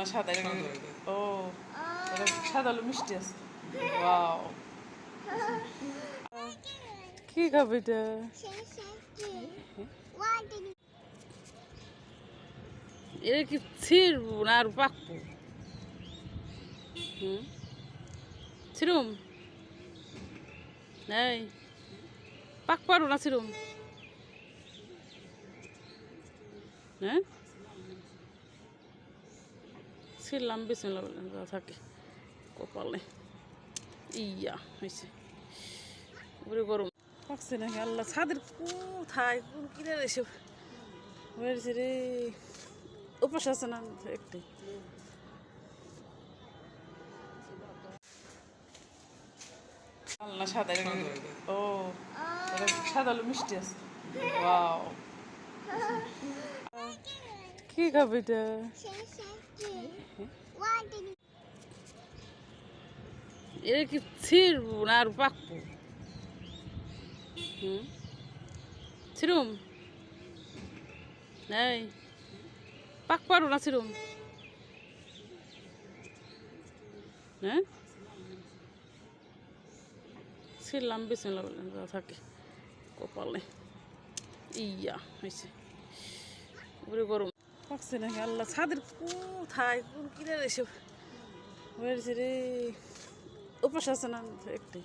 না সাদা ও সাদা আলু মিষ্টি আছে ওয়াও কি খাবে এটা এটা কি ছিড়বো না আর পাকবো ছিরুম এই পাক পারো না ছিরুম হ্যাঁ ছিলাম বিসমিল্লাহ বললেন থাকে কপালে ইয়া হয়েছে ওরে গরম পাকছে নাকি আল্লাহ ছাদের কোথায় কোন কিনে এসব হয়েছে রে উপাস আছে না একটাই আল্লাহ সাদা ও সাদা আলু মিষ্টি আছে ওয়াও কি খাবে এটা এটা কি ছিড়বো না আর পাকবো ছিরুম এই পাক পারো না ছিরুম হ্যাঁ ছিলাম বিসমিল্লাহ বললেন থাকে কপালে ইয়া হয়েছে ওরে গরম পাকছে নাকি আল্লাহ ছাদের কোথায় কোন কিনে এসব হয়েছে রে উপাস আছে না একটাই